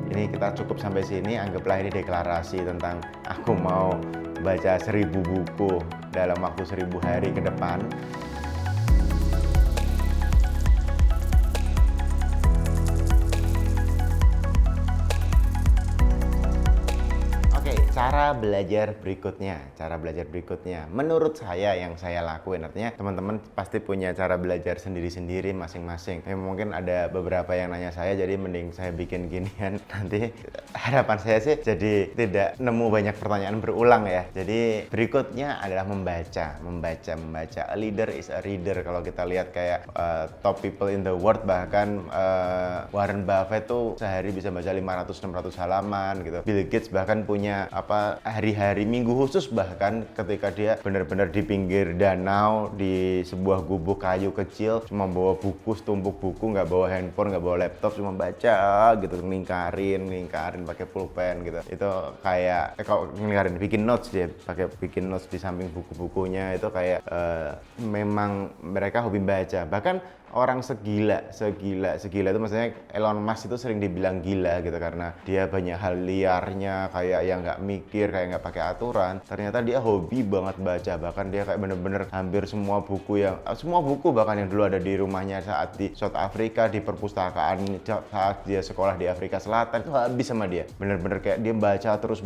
Ini kita cukup sampai sini, anggaplah ini deklarasi tentang aku mau baca 1000 buku dalam waktu 1000 hari ke depan. Cara belajar berikutnya menurut saya yang saya lakuin, artinya teman-teman pasti punya cara belajar sendiri-sendiri masing-masing. Mungkin ada beberapa yang nanya saya, jadi mending saya bikin ginian. Nanti harapan saya sih jadi tidak nemu banyak pertanyaan berulang ya. Jadi berikutnya adalah membaca. A leader is a reader. Kalau kita lihat kayak top people in the world, bahkan Warren Buffett tuh sehari bisa baca 500-600 halaman gitu. Bill Gates bahkan punya hari-hari minggu khusus, bahkan ketika dia benar-benar di pinggir danau di sebuah gubuk kayu kecil, cuma bawa buku, setumpuk buku, nggak bawa handphone, nggak bawa laptop, cuma baca gitu, ngelingkarin pakai pulpen gitu. Itu kayak kalau ngelingkarin bikin notes, dia pakai bikin notes di samping buku-bukunya. Itu kayak memang mereka hobi baca. Bahkan orang segila itu, maksudnya Elon Musk itu sering dibilang gila gitu karena dia banyak hal liarnya, kayak yang nggak mikir, kayak nggak pakai aturan. Ternyata dia hobi banget baca, bahkan dia kayak bener-bener hampir semua buku bahkan yang dulu ada di rumahnya saat di South Africa, di perpustakaan saat dia sekolah di Afrika Selatan, itu habis sama dia. Bener-bener kayak dia baca terus.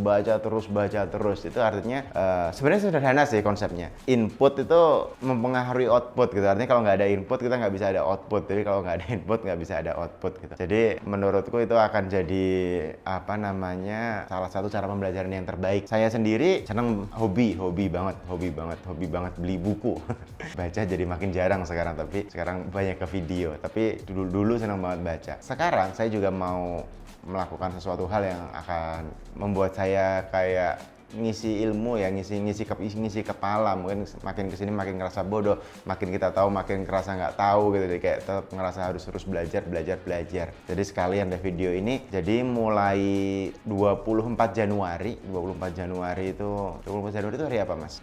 Itu artinya sebenarnya sederhana sih konsepnya. Input itu mempengaruhi output gitu. Artinya kalau nggak ada input kita nggak bisa ada output, jadi kalau nggak ada input nggak bisa ada output gitu. Jadi menurutku itu akan jadi salah satu cara pembelajaran yang terbaik. Saya sendiri seneng hobi banget beli buku. Baca jadi makin jarang sekarang, tapi sekarang banyak ke video, tapi dulu seneng banget baca. Sekarang saya juga mau melakukan sesuatu hal yang akan membuat saya kayak ngisi ilmu ya, ngisi kepala. Mungkin makin kesini makin ngerasa bodoh, makin kita tahu makin ngerasa nggak tahu gitu. Jadi kayak tetap ngerasa harus terus belajar. Jadi sekalian deh video ini. Jadi mulai 24 Januari itu hari apa Mas?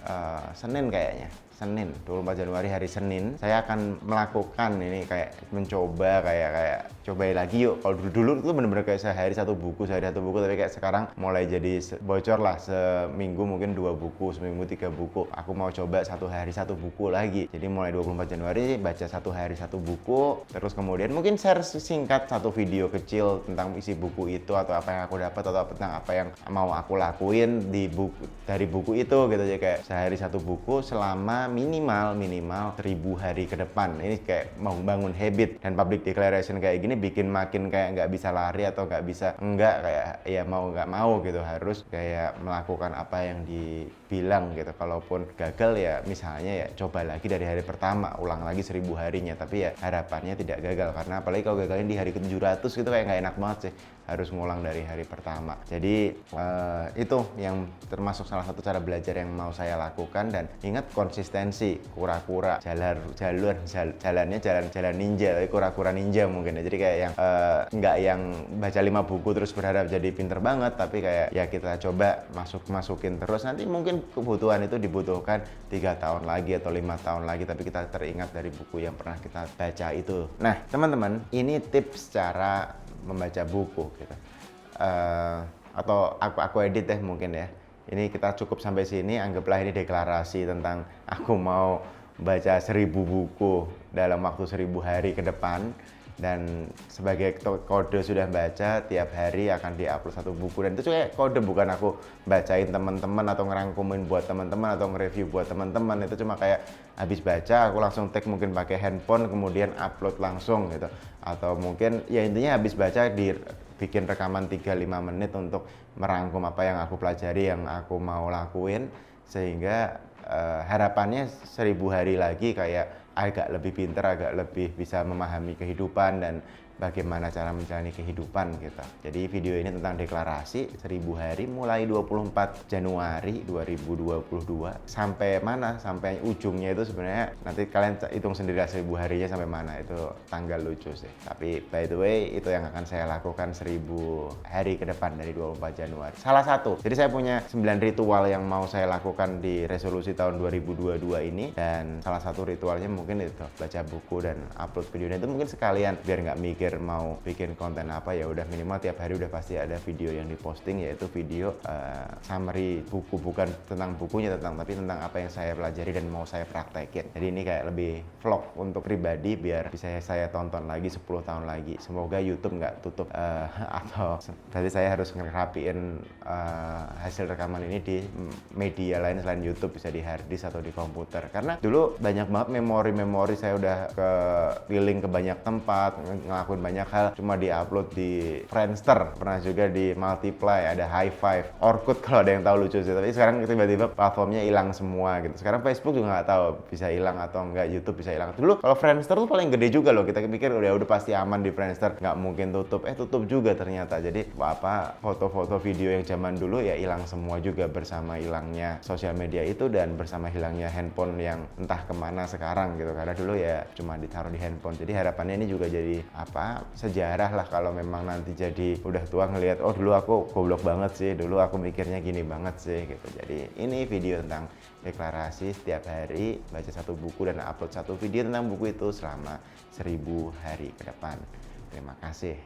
Senin kayaknya. 24 Januari hari Senin, saya akan melakukan ini, kayak mencoba kayak cobain lagi yuk. Kalau dulu itu bener-bener kayak sehari satu buku, tapi kayak sekarang mulai jadi bocor lah, seminggu mungkin 2 buku, seminggu 3 buku. Aku mau coba satu hari 1 buku lagi. Jadi mulai 24 Januari baca 1 hari 1 buku, terus kemudian mungkin share singkat 1 video kecil tentang isi buku itu, atau apa yang aku dapat, atau tentang apa yang mau aku lakuin dari buku itu gitu aja. Kayak sehari 1 buku selama minimal 1000 hari ke depan. Ini kayak mau bangun habit, dan public declaration kayak gini bikin makin kayak nggak bisa lari atau nggak bisa kayak ya mau nggak mau gitu, harus kayak melakukan apa yang dibilang gitu. Kalaupun gagal ya misalnya ya coba lagi dari hari pertama, ulang lagi 1000 harinya, tapi ya harapannya tidak gagal, karena apalagi kalau gagalin di hari ke-700 gitu kayak nggak enak banget sih, harus ngulang dari hari pertama. Jadi itu yang termasuk salah satu cara belajar yang mau saya lakukan. Dan ingat, konsistensi, kura-kura jalannya jalan ninja, tapi kura-kura ninja mungkin ya. Jadi kayak yang nggak yang baca 5 buku terus berharap jadi pinter banget, tapi kayak ya kita coba masukin terus. Nanti mungkin kebutuhan itu dibutuhkan 3 tahun lagi atau 5 tahun lagi, tapi kita teringat dari buku yang pernah kita baca itu. Nah teman-teman, ini tips cara membaca buku gitu. Atau aku edit deh mungkin ya. Ini kita cukup sampai sini, anggaplah ini deklarasi tentang aku mau baca 1000 buku dalam waktu 1000 hari ke depan. Dan sebagai kode sudah baca, tiap hari akan diupload 1 buku. Dan itu kayak kode, bukan aku bacain teman-teman atau ngerangkumin buat teman-teman atau nge-review buat teman-teman. Itu cuma kayak habis baca aku langsung tag, mungkin pakai handphone, kemudian upload langsung gitu. Atau mungkin ya intinya habis baca bikin rekaman 3-5 menit untuk merangkum apa yang aku pelajari, yang aku mau lakuin, sehingga harapannya 1000 hari lagi kayak agak lebih pinter, agak lebih bisa memahami kehidupan dan bagaimana cara menjalani kehidupan gitu. Jadi video ini tentang deklarasi 1000 hari mulai 24 Januari 2022 sampai mana, sampai ujungnya itu sebenarnya nanti kalian hitung sendiri 1000 harinya sampai mana, itu tanggal lucu sih. Tapi by the way, itu yang akan saya lakukan 1000 hari ke depan dari 24 Januari. Salah satu. Jadi saya punya 9 ritual yang mau saya lakukan di resolusi tahun 2022 ini, dan salah satu ritualnya mungkin itu baca buku dan upload videonya. Itu mungkin sekalian biar nggak mikir mikir mau bikin konten apa, ya udah minimal tiap hari udah pasti ada video yang diposting, yaitu video summary buku, bukan tentang bukunya tapi tentang apa yang saya pelajari dan mau saya praktekin. Jadi ini kayak lebih vlog untuk pribadi biar bisa saya tonton lagi 10 tahun lagi. Semoga YouTube nggak tutup atau berarti saya harus ngerapiin hasil rekaman ini di media lain selain YouTube, bisa di hard disk atau di komputer. Karena dulu banyak banget memori saya udah keliling ke banyak tempat, ngelakuin banyak hal, cuma di-upload di Friendster, pernah juga di Multiply, ada High Five, Orkut kalau ada yang tahu, lucu sih. Tapi sekarang tiba-tiba platformnya hilang semua gitu. Sekarang Facebook juga nggak tahu bisa hilang atau enggak, YouTube bisa hilang. Dulu kalau Friendster tuh paling gede juga loh, kita pikir udah pasti aman di Friendster, nggak mungkin tutup, tutup juga ternyata. Jadi foto-foto video yang zaman dulu ya hilang semua juga bersama hilangnya sosial media itu dan bersama hilangnya handphone yang entah kemana sekarang gitu. Karena dulu ya cuma ditaruh di handphone. Jadi harapannya ini juga jadi sejarah lah kalau memang nanti jadi udah tua ngelihat, oh dulu aku goblok banget sih, dulu aku mikirnya gini banget sih gitu. Jadi ini video tentang deklarasi setiap hari baca satu buku dan upload satu video tentang buku itu selama 1000 hari ke depan. Terima kasih.